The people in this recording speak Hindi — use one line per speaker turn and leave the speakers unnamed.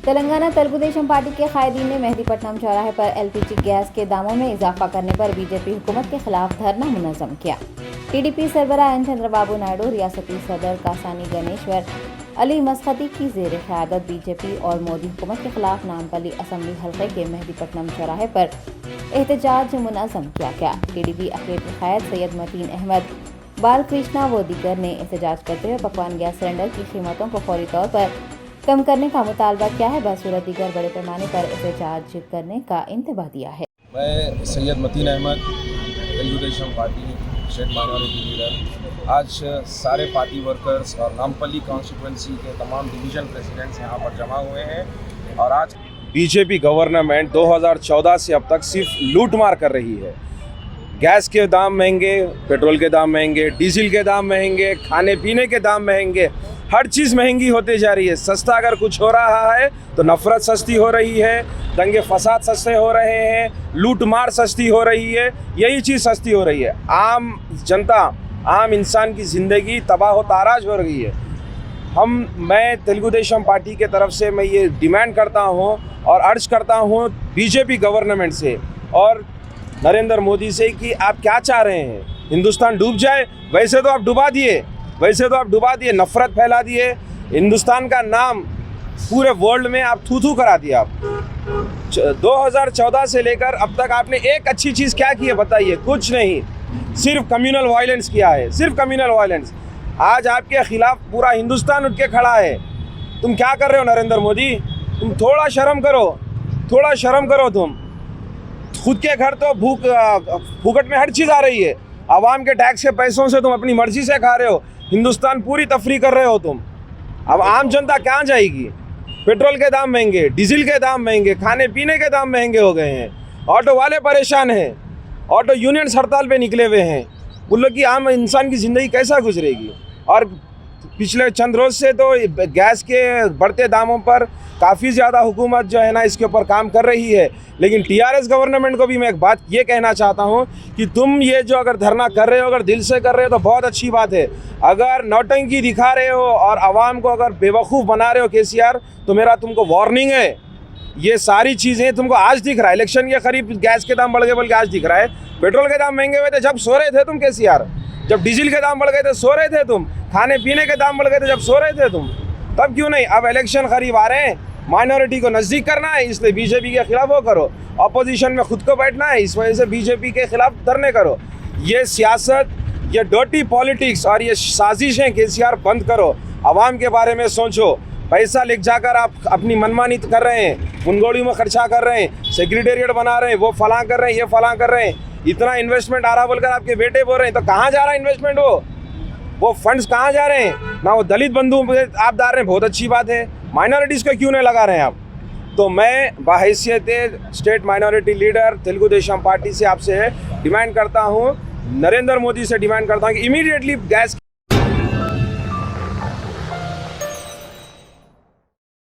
तेलंगाना तेलुगुदेशम पार्टी के कायदीन ने मेहदीपट्टनम चौराहे पर एलपीजी गैस के दामों में इजाफा करने पर बीजेपी हुकूमत के खिलाफ धरना मुनज़्ज़म किया। टीडीपी सरबराह एन चंद्रबाबू नायडू, रियासती सदर कासानी गणेश्वर अली मस्कती की ज़ेर क़यादत बीजेपी और मोदी हुकूमत के खिलाफ नामपल्ली असम्बली हल्के के मेहदीपट्टनम चौराहे पर एहतजाज मुनज़्ज़म किया गया। टीडीपी अक़लियती क़ायद सैयद मतीन अहमद, बालकृष्णा व दीगर ने एहतजाज करते हुए पकवान गैस सिलेंडर की कीमतों को फौरी तौर पर कम करने का मुतालबा किया है। बसूरत दीगर बड़े पैमाने पर एहतजाज करने का इंतबाह दिया है।
मैं Syed Mateen Ahmed, Telugu Desam party state minority leader, आज सारे पार्टी वर्कर्स और नामपल्ली कॉन्स्टिट्यूंसी के तमाम डिवीज़न प्रेसिडेंट्स यहाँ पर जमा हुए हैं और आज बीजेपी गवर्नमेंट 2014 से अब तक सिर्फ लूटमार कर रही है। गैस के दाम महंगे, पेट्रोल के दाम महंगे, डीजल के दाम महंगे, खाने पीने के दाम महंगे, हर चीज़ महंगी होती जा रही है। सस्ता अगर कुछ हो रहा है तो नफ़रत सस्ती हो रही है, दंगे फसाद सस्ते हो रहे हैं, लूटमार सस्ती हो रही है, यही चीज़ सस्ती हो रही है। आम जनता, आम इंसान की ज़िंदगी तबाह व ताराज हो रही है। मैं तेलुगुदेशम पार्टी के तरफ से मैं ये डिमांड करता हूँ और अर्ज करता हूँ बीजेपी गवर्नमेंट से और नरेंद्र मोदी से कि आप क्या चाह रहे हैं? हिंदुस्तान डूब जाए? वैसे तो आप डुबा दिए, नफ़रत फैला दिए, हिंदुस्तान का नाम पूरे वर्ल्ड में आप थू करा दिया। आप 2014 से लेकर अब तक आपने एक अच्छी चीज़ क्या की है बताइए? कुछ नहीं, सिर्फ कम्युनल वायलेंस किया है, सिर्फ कम्युनल वायलेंस। आज आपके खिलाफ पूरा हिंदुस्तान उठ के खड़ा है। तुम क्या कर रहे हो नरेंद्र मोदी? तुम थोड़ा शर्म करो। तुम खुद के घर तो भूखट में हर चीज़ आ रही है। आवाम के टैक्स के पैसों से तुम अपनी मर्जी से खा रहे हो। हिंदुस्तान पूरी तफरी कर रहे हो तुम। अब आम जनता कहाँ जाएगी? पेट्रोल के दाम महंगे, डीजल के दाम महंगे, खाने पीने के दाम महंगे हो गए हैं। ऑटो वाले परेशान हैं, ऑटो यूनियंस हड़ताल पे निकले हुए हैं। उन लोग की आम इंसान की ज़िंदगी कैसा गुजरेगी? और पिछले चंद रोज़ से तो गैस के बढ़ते दामों पर काफ़ी ज़्यादा हुकूमत जो है ना इसके ऊपर काम कर रही है। लेकिन टीआरएस गवर्नमेंट को भी मैं एक बात ये कहना चाहता हूँ कि तुम ये जो अगर धरना कर रहे हो, अगर दिल से कर रहे हो तो बहुत अच्छी बात है। अगर नौटंकी दिखा रहे हो और आवाम को अगर बेवकूफ़ बना रहे हो केसीआर, तो मेरा तुमको वार्निंग है। ये सारी चीज़ें तुमको आज दिख रहा है, इलेक्शन के करीब गैस के दाम बढ़ गए बल्कि आज दिख रहा है। पेट्रोल के दाम महंगे हुए थे जब सो रहे थे तुम केसीआर, जब डीजल के दाम बढ़ गए थे सो रहे थे तुम, खाने पीने के दाम बढ़ गए थे जब सो रहे थे तुम, तब क्यों नहीं? अब इलेक्शन करीब आ रहे हैं, माइनॉरिटी को नज़दीक करना है, इसलिए बीजेपी के खिलाफ वो करो। अपोजिशन में खुद को बैठना है, इस वजह से बीजेपी के खिलाफ धरने करो। ये सियासत, ये डर्टी पॉलिटिक्स और ये साजिशें केसीआर बंद करो। आवाम के बारे में सोचो। पैसा ले जाकर आप अपनी मनमानी कर रहे हैं, मुनगोड़ी में खर्चा कर रहे हैं, सेक्रेटेरिएट बना रहे हैं, वो फलां कर रहे हैं, ये फलां कर रहे हैं। इतना इन्वेस्टमेंट आ रहा बोलकर आपके बेटे बोल रहे हैं, तो कहाँ जा रहा है इन्वेस्टमेंट? वो फंड्स कहाँ जा रहे हैं? ना वो दलित बंधु आप डाल रहे हैं, बहुत अच्छी बात है। माइनॉरिटीज़ को क्यों नहीं लगा रहे हैं आप? तो मैं बहैसियत state minority leader Telugu Desam party से आपसे डिमांड करता हूँ, नरेंद्र मोदी से डिमांड करता हूँ कि इमीडिएटली गैस